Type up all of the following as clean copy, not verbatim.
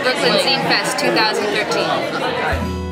Wburg Brooklyn Zine Fest 2013.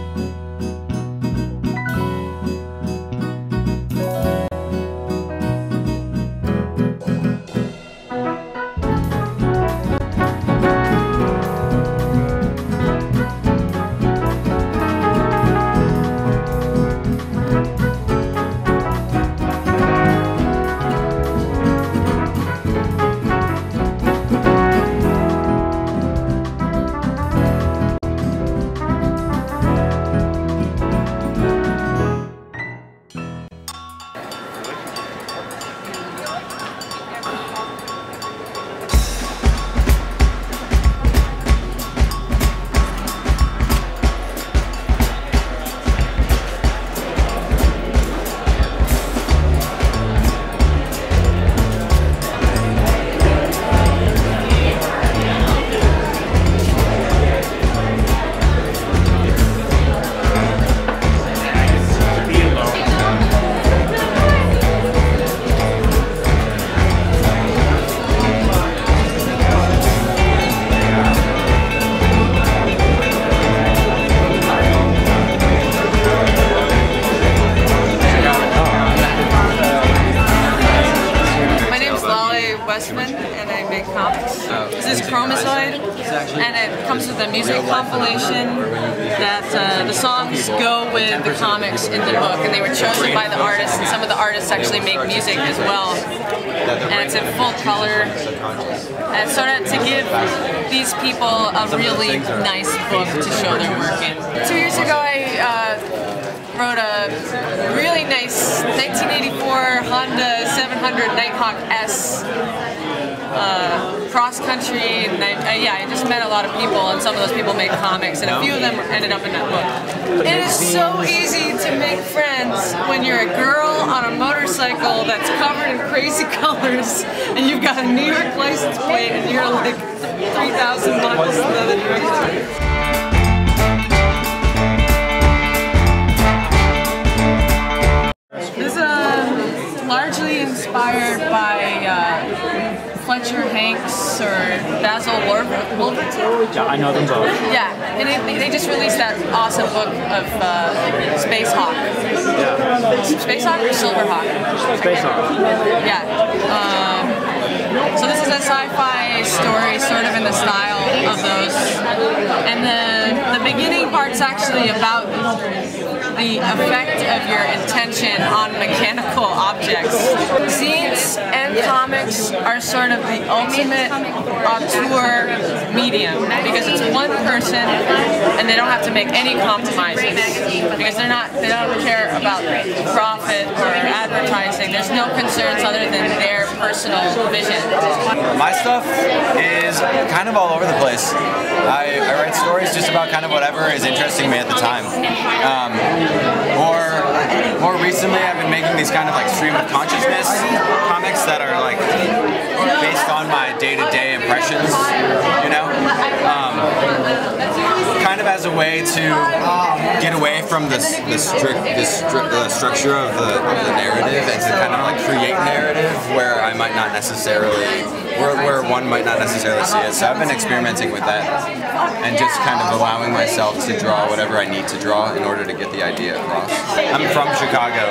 And I make comics. This is Chromosoid, and it comes with a music compilation that the songs go with the comics in the book, and they were chosen by the artists, and some of the artists actually make music as well. And it's in full color, and sort of to give these people a really nice book to show their work in. 2 years ago I wrote a really nice 1984 Honda 700 Nighthawk S cross-country, and I just met a lot of people, and some of those people made comics, and a few of them ended up in that book. It is so easy to make friends when you're a girl on a motorcycle that's covered in crazy colors, and you've got a New York license plate, and you're like 3,000 miles in the other direction. This is largely inspired by Fletcher Hanks or Basil Wolverton. Yeah, I know them both. Yeah, and they just released that awesome book of Space Hawk. Yeah. Space Hawk or Silver Hawk? Space Hawk. Yeah. So this is a sci-fi story, sort of in the style of those. And the beginning part's actually about the effect of your intention on mechanical objects. Zines and comics are sort of the ultimate auteur medium because it's one person and they don't have to make any compromises because they don't care about profit or advertising. There's no concerns other than their personal vision. My stuff is kind of all over the place. I write stories just about kind of whatever is interesting me at the time. Or more recently, I've been making these kind of like stream of consciousness comics that are like based on my day-to-day impressions, you know? Kind of as a way to get away from the structure of the narrative and to kind of like create narrative where I might not necessarily, where one might not necessarily see it. So I've been experimenting with that and just kind of allowing myself to draw whatever I need to draw in order to get the idea across. I'm from Chicago.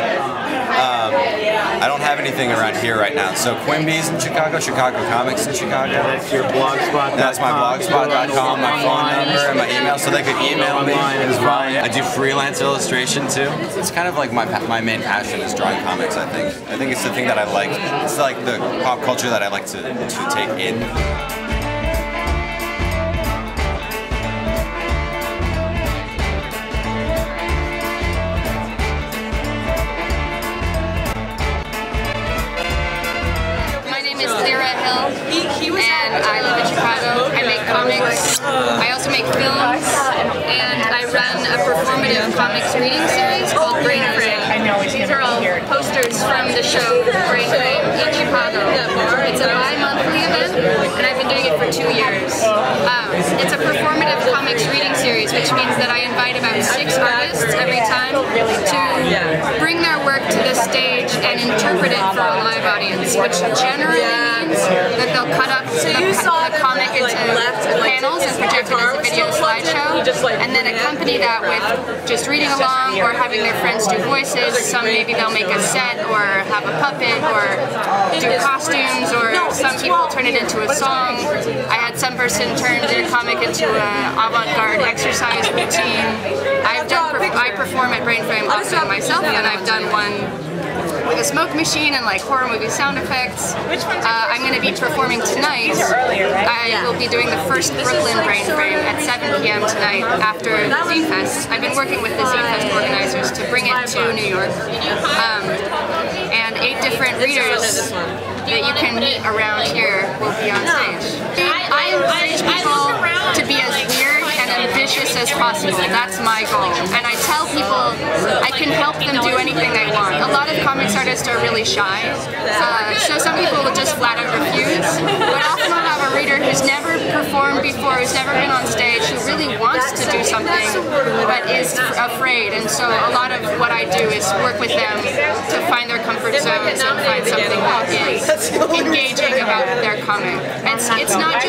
I don't have anything around here right now. So Quimby's in Chicago, Chicago Comics in Chicago. That's your blogspot. That's my blogspot.com, my phone number, and my email, so they could email me as well. I do freelance illustration too. It's kind of like my main passion is drawing comics, I think. I think it's the thing that I like. It's like the pop culture that I like to take in. And I live in Chicago. I make comics. I also make films, and I run a performative comics reading series called Brain Frame. These are all posters from the show Brain Frame in Chicago. It's a bi-monthly event, and I've been doing it it for 2 years. It's a performative comics reading series, which means that I invite about 6 artists every time to bring their work to the stage and interpret it for a live audience, which generally means that they'll cut up the comic into panels and project it as a video slideshow, and then accompany that with just reading along or having their friends do voices. Some maybe they'll make a set or have a puppet or do costumes, or some people turn it into a song. I had some person turn their comic into an avant-garde exercise routine. I perform at Brainframe often myself, and I've done one with a smoke machine and like horror movie sound effects. I'm going to be performing tonight. I will be doing the first Brooklyn Brainframe at 7 p.m. tonight after the Zine Fest. I've been working with the Zine Fest organizers to bring it to New York. And 8 different readers that you can meet around here will be on stage. I encourage people to be as weird and ambitious as possible. That's my goal. And I tell people I can help them do anything they want. A lot of comics artists are really shy, so some people will just flat out refuse. But often I'll have a reader who's never performed before, who's never been on stage, who really wants to do something but is afraid. And so a lot of what I do is work with them to find their comfort zones and find something that is engaging about their comic. It's not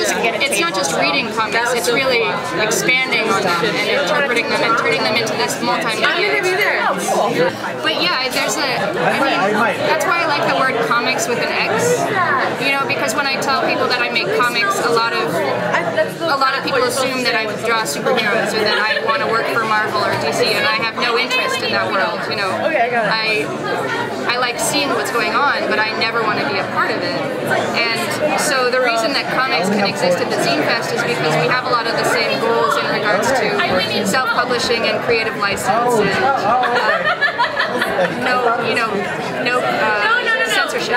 just reading comics, it's really expanding on them and interpreting them and turning them into this multimedia experience. But yeah, that's why I like the word comics with an X, you know, because when I tell people that I make comics, a lot of people assume that I draw superheroes or that I want to work for Marvel or DC, and I have no interest in that world, you know. I like seeing what's going on, but I never want to be a part of it. And so the reason that comics can exist at the Zine Fest is because we have a lot of the same goals in regards to self-publishing and creative license and no censorship.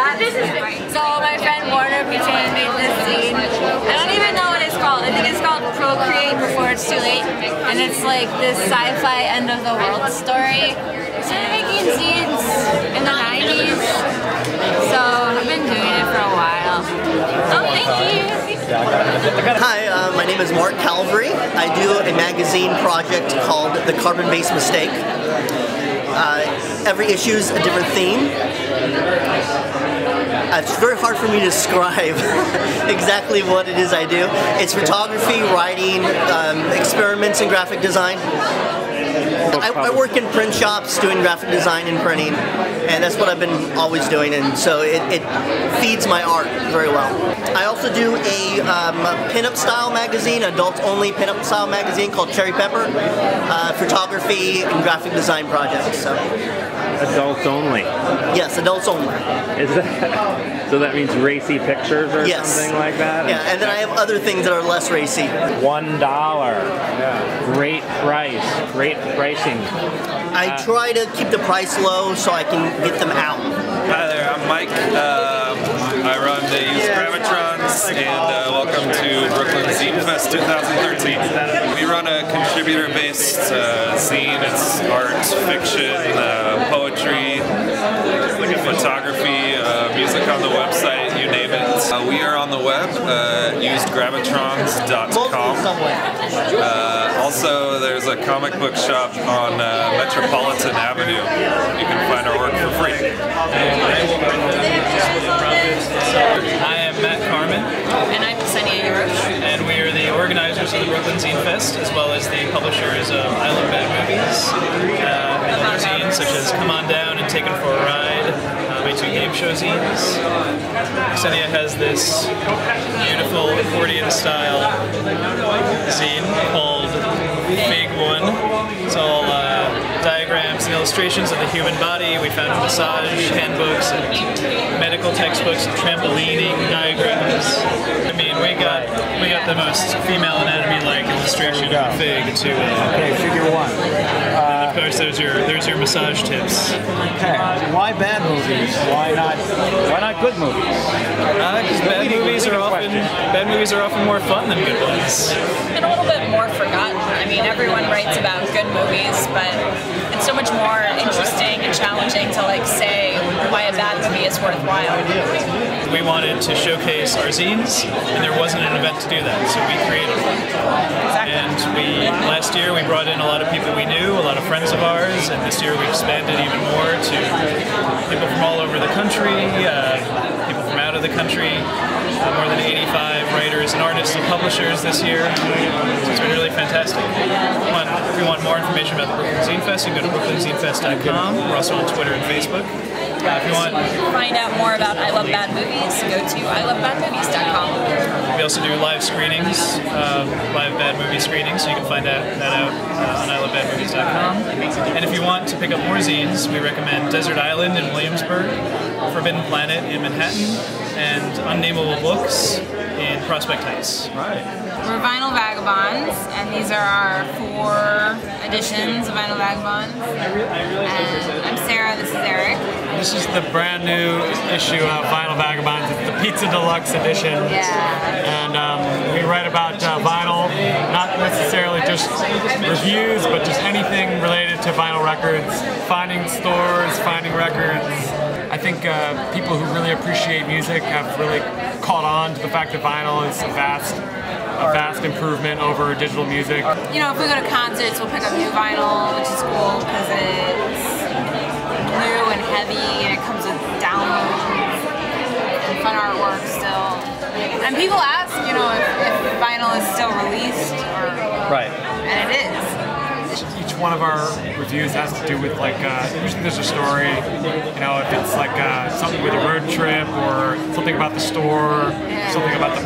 So my friend Warner Butane made this zine. I don't even know what it's called. I think it's called Procreate Before It's Too Late. And it's like this sci-fi end of the world story. I started making zines in the 90s. So I've been doing it for a while. Oh, thank you. Hi, my name is Mark Calvary. I do a magazine project called The Carbon-Based Mistake. Every issue is a different theme. It's very hard for me to describe exactly what it is I do. It's photography, writing, experiments in graphic design. I work in print shops doing graphic design and printing, and that's what I've been always doing, and so it feeds my art very well. I also do a pinup style magazine, adult only pinup style magazine called Cherry Pepper, photography and graphic design projects. So. Adults only? Yes, adults only. Is that, so that means racy pictures or something like that? Yeah, and then I have other things that are less racy. $1. Yeah. Great price. Great pricing. I try to keep the price low so I can get them out. Hi there, I'm Mike. I run the Used Gravitrons, and welcome to Brooklyn Zine Fest 2013. We run a contributor-based zine. It's art, fiction, poetry, photography, music on the website, you name it. We are on the web, usedgravitrons.com. Also, there's a comic book shop on Metropolitan Avenue. You can find our work for free. I am Matt Carmen. And I'm Senia Yarosh. And we are the organizers of the Brooklyn Zine Fest, as well as the publishers of I Love Bad Movies, and other zines such as Come On Down and Taken for a Ride, my 2 game show zines. Senia has this beautiful accordion-style zine called Big One. It's all diagrams and illustrations of the human body. We found massage handbooks and medical textbooks and trampolining diagrams. I mean, we got the most female anatomy-like illustration of Fig to. Okay, figure 1. And of course, there's your massage tips. Okay, why bad movies? Why not good movies? Because bad movies are often more fun than good ones. And a little bit more forgotten. I mean, everyone writes about good movies, but it's so much more interesting and challenging to like say why a bad movie is worthwhile. We wanted to showcase our zines, and there wasn't an event to do that, so we created one. And last year we brought in a lot of people we knew, a lot of friends of ours, and this year we expanded even more to people from all over the country, people from out of the country, more than 85 writers and artists and publishers this year. So it's been really fantastic. If you want more information about the Brooklyn Zine Fest, you can go to brooklynzinefest.com. We're also on Twitter and Facebook. If you want to find out more about I Love Bad Movies, go to ilovebadmovies.com. We also do live screenings, live bad movie screenings, so you can find that out on ilovebadmovies.com. And if you want to pick up more zines, we recommend Desert Island in Williamsburg, Forbidden Planet in Manhattan, and Unnamable Books in Prospect Heights. Right. We're Vinyl Vagabonds, and these are our 4 editions of Vinyl Vagabonds. And I'm Sarah, this is Eric. This is the brand new issue of Vinyl Vagabonds. It's the Pizza Deluxe edition. Yeah. And we write about vinyl, not necessarily just reviews, but just anything related to vinyl records, finding stores, finding records. I think people who really appreciate music have really caught on to the fact that vinyl is a vast improvement over digital music. You know, if we go to concerts, we'll pick up new vinyl, which is cool because it's new and heavy and it comes with downloads and fun artwork still. And people ask, you know, if vinyl is still released, and it is. Each one of our reviews has to do with like, usually there's a story, you know, if it's like something with a road trip or something about the store, something about the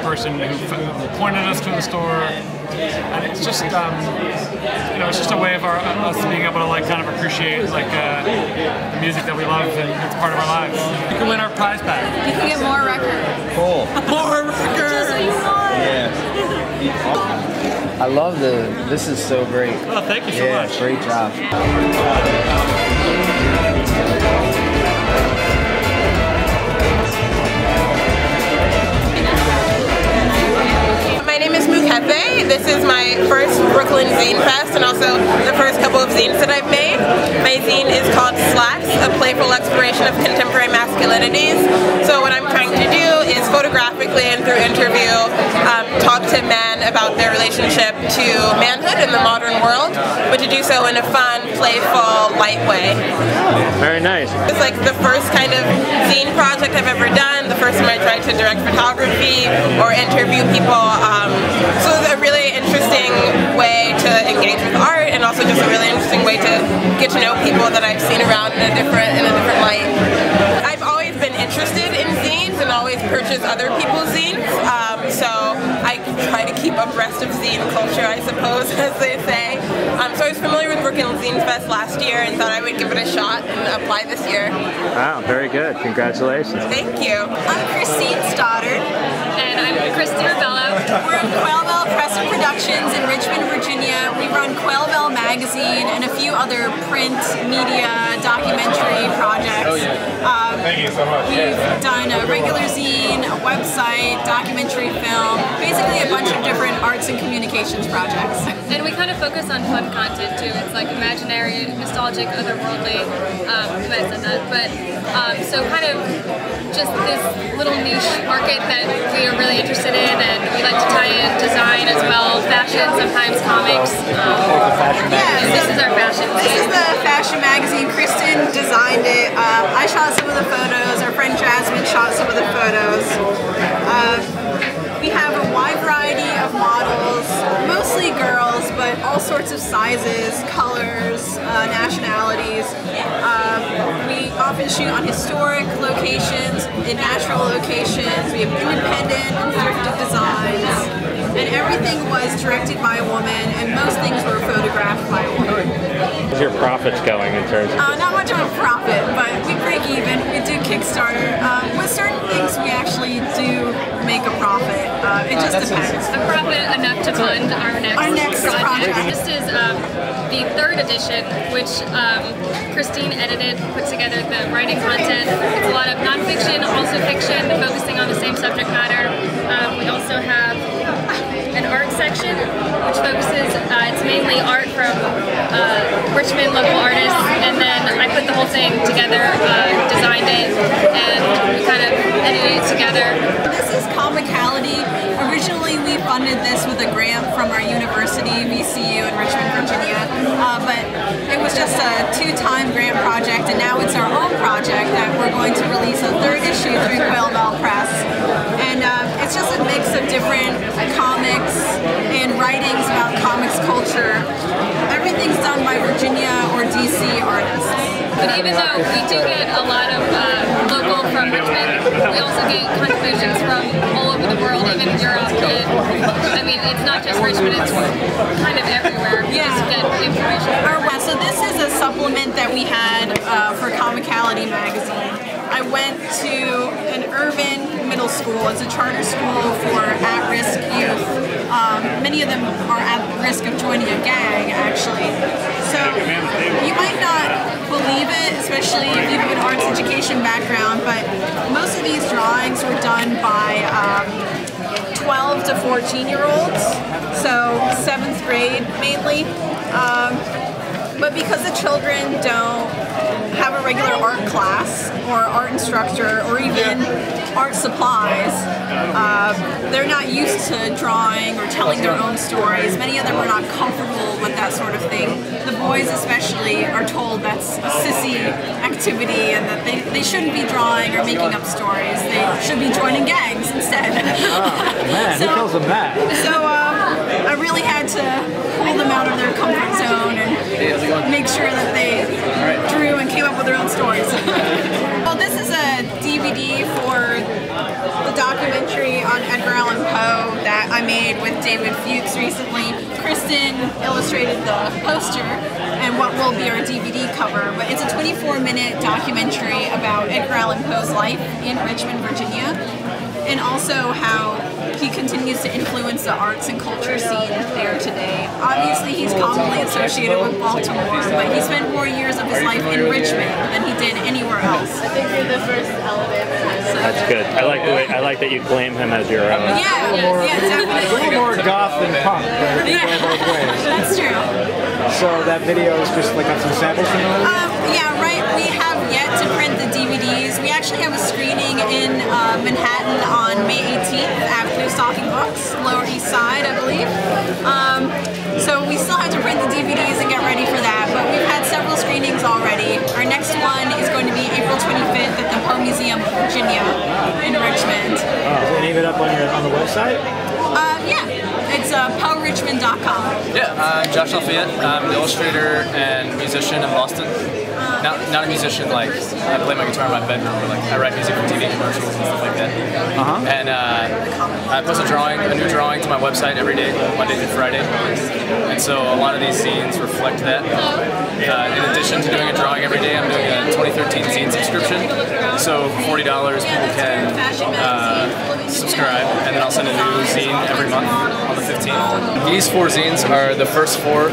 person who pointed us to the store, and it's just, you know, it's just a way of us being able to like kind of appreciate like the music that we love, and it's part of our lives. You can win our prize pack. You can get more records. Cool. More records! Just what you want! Yeah. I love this is so great. Oh, thank you so much. Great job. My name is Mukepe. This is my first Brooklyn Zine Fest and also the first couple of zines that I've made. My zine is called Slacks, a playful exploration of contemporary masculinities. So what I'm trying to do is photographically and through interview talk to men about their relationship to manhood in the modern world, but to do so in a fun, playful, light way. Very nice. It's like the first kind of zine project I've ever done, the first time I tried to direct photography or interview people. So it's a really interesting way to engage with art, and also just a really interesting way to get to know people that I've seen around in a different light. I've always been interested in zines and always purchased other people's zines, so I try to keep abreast of zine culture, I suppose, as they say. So I was familiar with Brooklyn Zine Fest last year and thought I would give it a shot and apply this year. Wow, very good. Congratulations. Thank you. I'm Christine Stoddard. And I'm Christy Rebella. We're in Quail Bell Press and Productions in Richmond, Virginia. We run Quail Bell Magazine and a few other print, media, documentary projects. Oh, yeah. Thank you so much. We've done a regular zine, a website, documentary film, basically a bunch of different arts and communications projects. And we kind of focus on fun content too. It's like imaginary, nostalgic, otherworldly. So kind of just this little niche market that we are really interested in, and we like to tie in design as well, fashion, sometimes comics. This is our fashion. This is the fashion magazine. Kristen designed it. I shot some of the photos. Our friend Jasmine shot some of the photos. We have a wide variety of models, mostly girls, but all sorts of sizes, colors, nationalities. We often shoot on historic locations, in natural locations. We have independent and thrifted designs. And everything was directed by a woman, and most things were photographed by a woman. How's your profits going in terms of not much of a profit, but we break even. We do Kickstarter. With certain things, we actually do make a profit. It just depends. A profit enough to fund our next project. This is the 3rd edition, which Christine edited, put together the writing content. It's a lot of nonfiction, also fiction, focusing on the same subject matter. We also have an art section, which focuses, it's it's mainly art from Richmond local artists, and then I put the whole thing together, designed it, and we kind of edited it together. This is Comicality. Originally we funded this with a grant from our university, VCU in Richmond, Virginia, but it was just a two-time grant project, and now it's our own project that we're going to release a third issue through Quail Bell Press. And it's just a mix of different comics and writings about comics culture. Everything's done by Virginia or DC artists. But even though we do get a lot of local from Richmond, we also get contributions from all over the world, even Europe. And, I mean, it's not just Richmond, it's kind of everywhere. We just get information. So this is a supplement that we had for Comicality magazine. I went to an urban middle school. It's a charter school for at-risk youth. Many of them are at risk of joining a gang, actually. So you might not believe it, especially if you have an arts education background, but most of these drawings were done by 12 to 14-year-olds, so 7th grade mainly. But because the children don't have a regular art class or art instructor or even art supplies, they're not used to drawing or telling their own stories. Many of them are not comfortable with that sort of thing. The boys especially are told that's a sissy activity and that they shouldn't be drawing or making up stories. They should be joining gangs instead. Oh, man, who tells them that? So I really had to pull them out of their comfort zone and make sure that they drew and came up with their own stories. Well, this is a DVD for the documentary on Edgar Allan Poe that I made with David Fuchs recently. Kristen illustrated the poster and what will be our DVD cover, but it's a 24-minute documentary about Edgar Allan Poe's life in Richmond, Virginia, and also how he continues to influence the arts and culture scene there today. Obviously, he's commonly associated with Baltimore, but he spent more years of his life in Richmond than he did anywhere else. I think you're the first Alabama. That's good. I like that you claim him as your own. Yeah, definitely. A little more goth than punk, but it can go both ways. That's true. So that video is just like got some samples from it? Yeah, right. We have yet to print the DVDs. We actually have a screening in Manhattan on May 18th at Talking Books, Lower East Side, I believe. So we still have to print the DVDs and get ready for that, but we've had several screenings already. Our next one is going to be April 25th at the Poe Museum of Virginia in Richmond. Is any of it up on the website? Yeah, it's PoeRichmond.com. Yeah, I'm Josh Lafayette. I'm an illustrator and musician in Boston. Not a musician like I play my guitar in my bedroom, or like I write music for TV commercials and stuff like that. And I post a new drawing to my website every day, Monday through Friday. And so a lot of these scenes reflect that. In addition to doing a drawing every day, I'm doing a 2013 zine subscription. So for $40, people can subscribe, and then I'll send a new zine every month on the 15th. These 4 zines are the first 4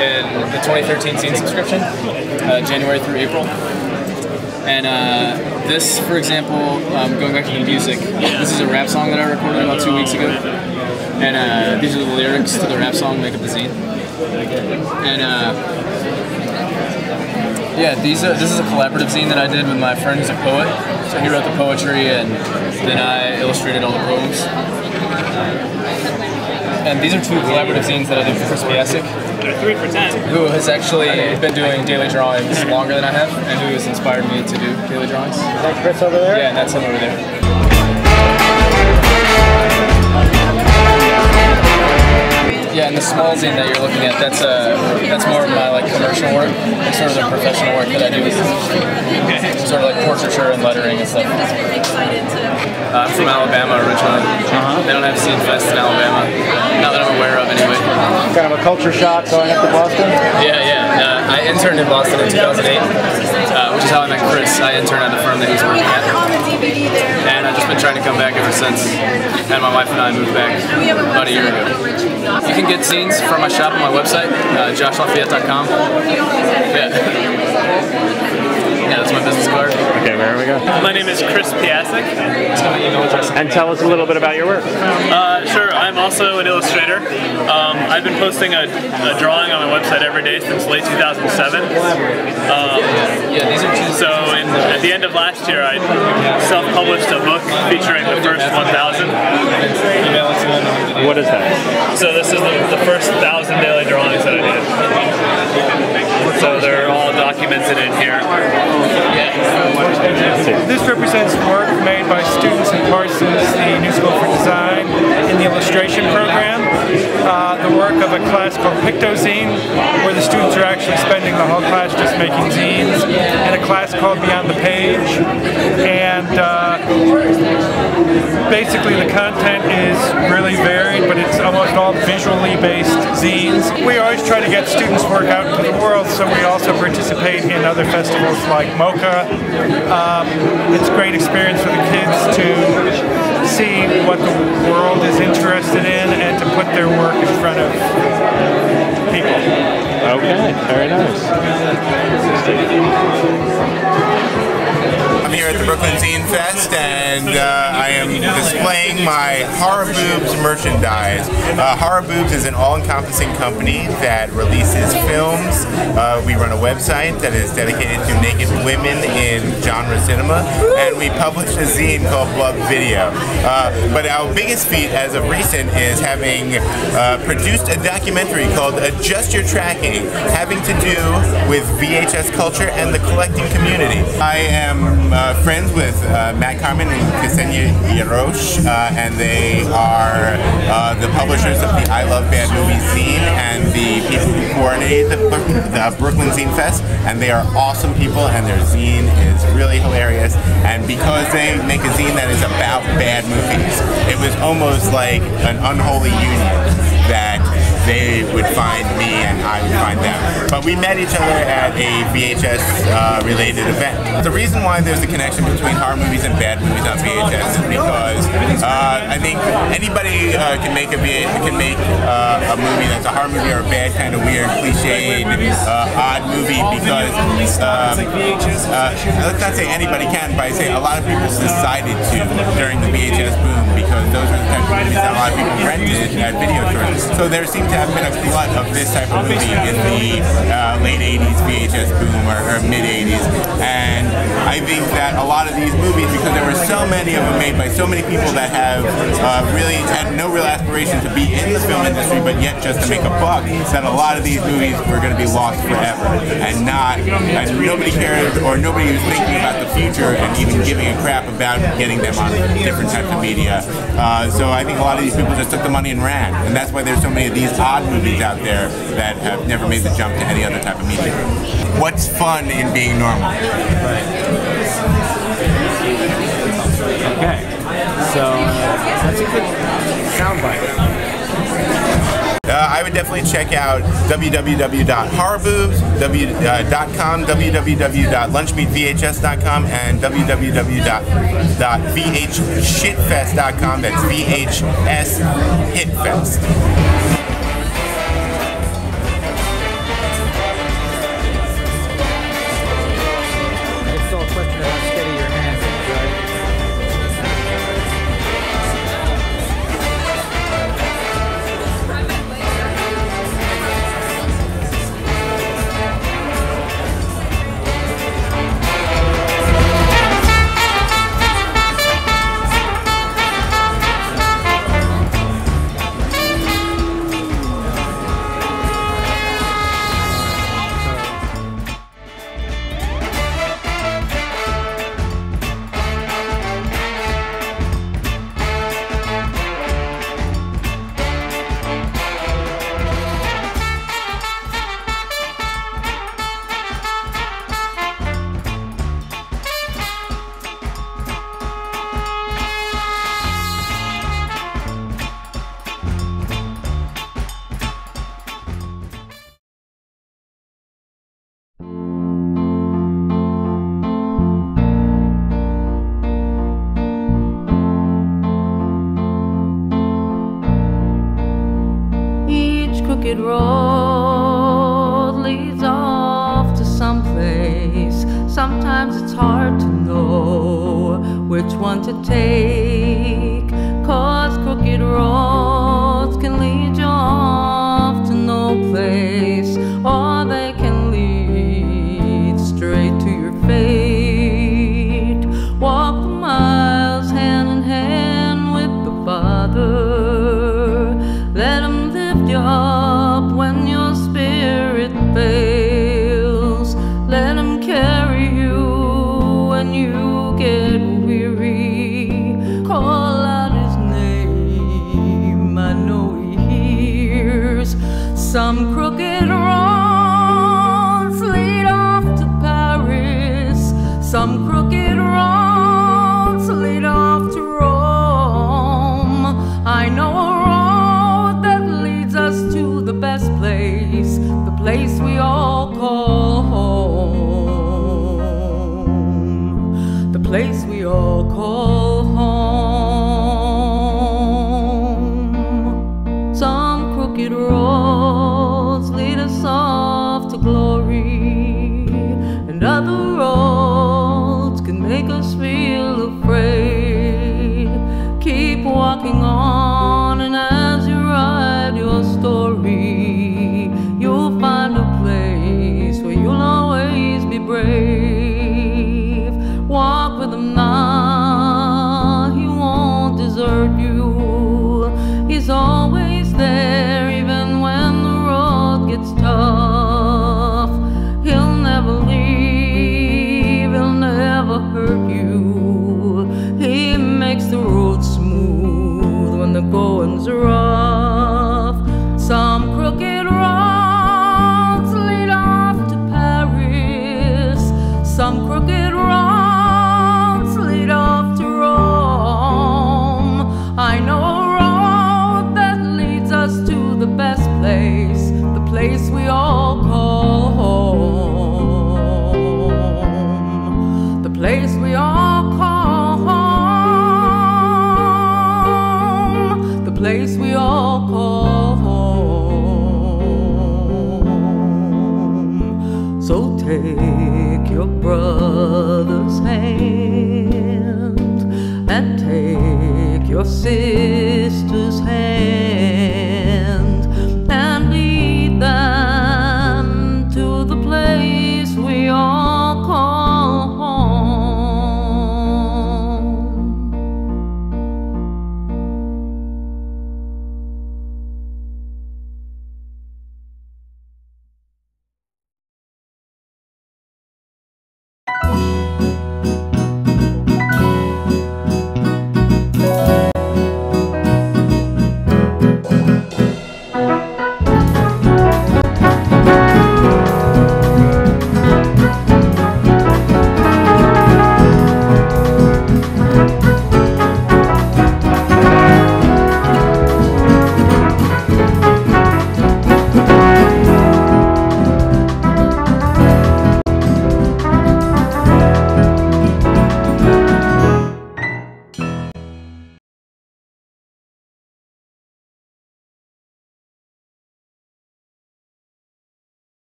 in the 2013 zine subscription, January through April. And this, for example, going back to the music, this is a rap song that I recorded about 2 weeks ago. And these are the lyrics to the rap song, make up the zine. And yeah, this is a collaborative zine that I did with my friend who's a poet. So he wrote the poetry and then I illustrated all the poems. And these are 2 collaborative zines that I did with Chris Piasek. They're 3 for 10. Who has actually been doing daily drawings longer than I have, and who has inspired me to do daily drawings. Is that Chris over there? Yeah, and that's him over there. Yeah, and the small zine that you're looking at, that's more of my like commercial work, and sort of the professional work that I do. Sort of like portraiture and lettering and stuff. I'm from Alabama originally. They don't have Zine Fest in Alabama, not that I'm aware of anyway. Kind of a culture shock going up to Boston? Yeah. I interned in Boston in 2008, which is how I met Chris. I interned at the firm that he was working at. And I've just been trying to come back ever since. And my wife and I moved back about a year ago. You can get zines from my shop on my website, joshlafayette.com. Yeah. Yeah, that's my business card. Okay, there we go. My name is Chris Piasek. And tell us a little bit about your work. Sure, I'm also an illustrator. I've been posting a drawing on my website every day since late 2007. At the end of last year, I self-published a book featuring the first 1,000. What is that? So this is the first 1,000 daily drawings that I did. So they're all documented in here. This represents work made by students in Parsons, the New School for Design, in the illustration program. The work of a class called Pictozine, where the students are actually spending the whole class just making zines, and a class called Beyond the Page. And basically the content is really varied, but it's almost all visually based zines. We always try to get students' work out into the world, so we also participate in other festivals like MoCA. It's a great experience for the kids to see what the world is interested in and to put their work in front of people. Okay, very nice. I'm here at the Brooklyn Zine Fest, and I am displaying my Horror Boobs merchandise. Horror Boobs is an all-encompassing company that releases films. We run a website that is dedicated to naked women in genre cinema, and we publish a zine called Wburg Video. But our biggest feat as of recent is having produced a documentary called Adjust Your Tracking, having to do with VHS culture and the collecting community. I am friends with Matt Carmen and Ksenia Yarosh, and they are the publishers of the I Love Bad Movies zine and the people who coordinated the Brooklyn Zine Fest, and they are awesome people, and their zine is really hilarious. And because they make a zine that is about bad movies, it was almost like an unholy union that they would find me and I would find them. But we met each other at a VHS related event. The reason why there's a connection between horror movies and bad movies on VHS is because I think anybody can make a movie that's a horror movie or a bad kind of weird, cliched, odd movie because let's not say anybody can, but I say a lot of people decided to during the VHS boom because those are the type of movies that a lot of people rented at video stores. So there seemed to have been a glut of this type of movie in the late 80s VHS boom or mid 80s, and I think that a lot of these movies, because there were so many of them made by so many people that have really had no real aspiration to be in the film industry but yet just to make a buck, that a lot of these movies were going to be lost forever and nobody cared or nobody was thinking about the future and even giving a crap about getting them on different types of media. So I think a lot of these people just took the money and ran, and that's why there's so many of these odd movies out there that have never made the jump to any other type of media. What's fun in being normal? Okay, so that's a good soundbite. I would definitely check out www.horrorboobs.com, www.lunchmeatvhs.com, and www.vhshitfest.com. That's VHS Hitfest. Crooked road leads off to someplace. Sometimes Sometimes it's hard to know which one to take, 'cause crooked roads can lead you off to no place, or they can lead straight to your fate. Walk the miles hand in hand with the Father. Let Him lift you up when your spirit fails. Let Him carry you when you get weary. Call out His name, I know He hears. Some crooked roads lead off to Paris. Some crooked roads lead off to Rome. I know a road that leads us to the best place, the place we all call home, the place we all call home. Some crooked roads lead us off to glory, and other roads can make us feel afraid. Keep walking on, and as you write your story, you'll find a place where you'll always be brave. Walk with Him now, He won't desert you. He's always there, even when the road gets tough. He'll never leave, He'll never hurt you. He makes the road smooth when the going's rough. Some crooked roads lead off to Paris. Some crooked roads lead off to Rome. I know a road that leads us to the best place, the place we all call home, the place we all call home, the place we all call home. So take your brother's hand and take your sister's